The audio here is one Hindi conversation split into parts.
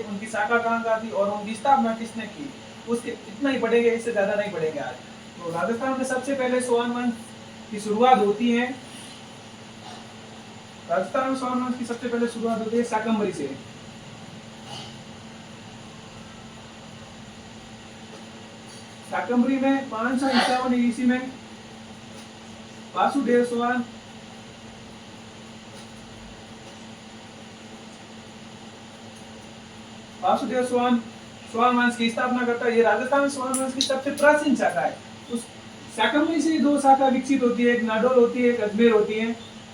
उनकी शाखा कहाँ थी और उनकी स्थापना किसने की, उसके इतना ही पढ़ेंगे, इससे ज्यादा नहीं पढ़ेंगे आज। तो राजस्थान में सबसे पहले सोहन वंश की शुरुआत होती है, राजस्थान में सोहन वंश की सबसे पहले शुरुआत होती है शाकंभरी से। शाकंभरी में 551 ईस्वी में वासुदेव सोहन सोहन वंश की स्थापना करता है। ये राजस्थान में सोहन वंश की सबसे प्राचीन शाखा है। उस शाकंभरी से दो शाखा विकसित होती है, एक नाडोल होती है, एक अजमेर होती है।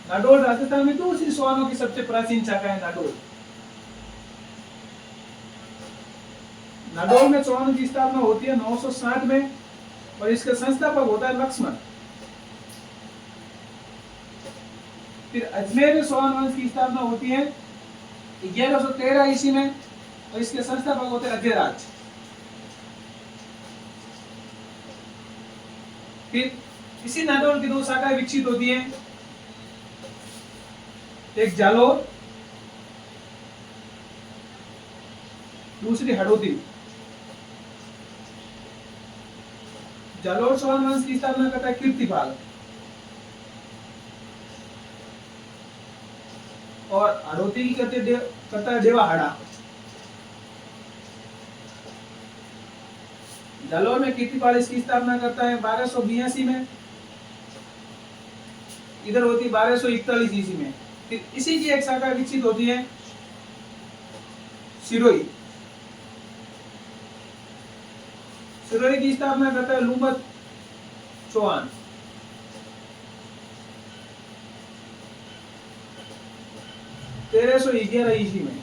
नाडोल राजस्थान में दूसरी सोहनों की सबसे प्राचीन शाखा है नाडोल। नाडोल में सोहन की स्थापना होती है 960 में और इसका संस्थापक होता है लक्ष्मण। फिर अजमेर में सोहन वंश की स्थापना होती है 1113 ईस्वी में और इसके संस्थापक होते हैं अजयराज। फिर इसी नाडोल की दो शाखाएं विकसित होती हैं, एक जालोर, दूसरी हड़ौती। जालोर सोहन वंश की स्थापना करता है कीर्तिपाल और हड़ौती की करता है देवाहाड़ा। जालोर में कीर्तिपाल इसकी स्थापना करता है 1282 में, इधर होती है 1241 ईस्वी में। फिर इसी की एक शाखा विकसित होती है सिरोही। सिरोही की स्थापना करता है लूमत चौहान। तेरह सौ 11 ईस्वी में।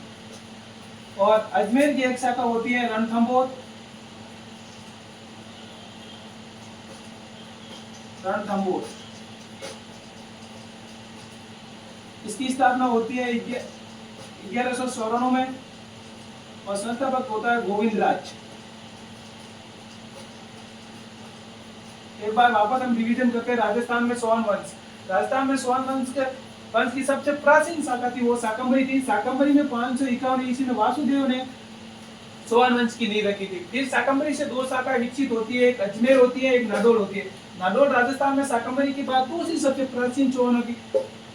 और अजमेर की एक शाखा होती है रणथंभौर। इसकी स्थापना होती है 1194 में और संस्थापक होता है गोविंद राज। एक बार वापस हम रिवीजन करते हैं राजस्थान में सोहन वंश। राजस्थान में सोहन वंश की सबसे प्राचीन शाखा थी वो शाकंभरी थी। शाकंभरी में 551 ईस्वी में वासुदेव ने सोहन वंश की नींव रखी थी। फिर शाकंभरी से दो शाखा विकसित होती है, एक अजमेर होती है, एक नाडोल होती है। नाडोल राजस्थान में शाकंभरी की बाद दूसरी सबसे प्राचीन चौहानों की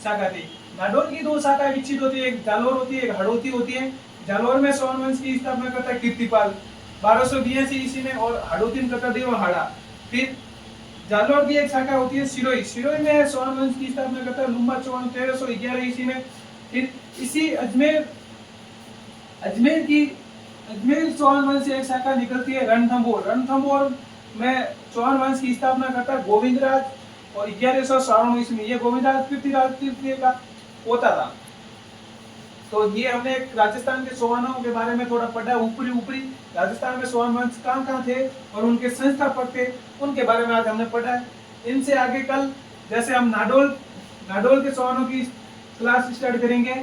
शाखा थी। नाडोल की दो शाखाएं विकसित होती है, एक जालोर होती है, एक हड़ौती होती है। जालोर में सोहन वंश की स्थापना करता है कीर्तिपाल 1282 ईस्वी में और हड़ौती में करता देवाहाड़ा। फिर जालोर की एक शाखा होती है सिरोही। सिरोही में सोहन वंश की स्थापना करता है लुम्बा चौहान 1311 ईस्वी में। फिर इसी अजमेर सोहन वंश से एक शाखा निकलती है रणथंभौर। रणथंभौर में सोहन वंश की स्थापना करता है गोविंदराज और 1194 ईस्वी में। ये गोविंदराज पृथ्वीराज तृतीय का पोता था। तो ये हमने राजस्थान के सोहनों के बारे में थोड़ा पढ़ा, ऊपरी राजस्थान में सोहन वंश कहाँ थे और उनके संस्थापक थे, उनके बारे में आज हमने पढ़ा है। इनसे आगे कल जैसे हम नाडोल के सोहनों की क्लास स्टार्ट करेंगे।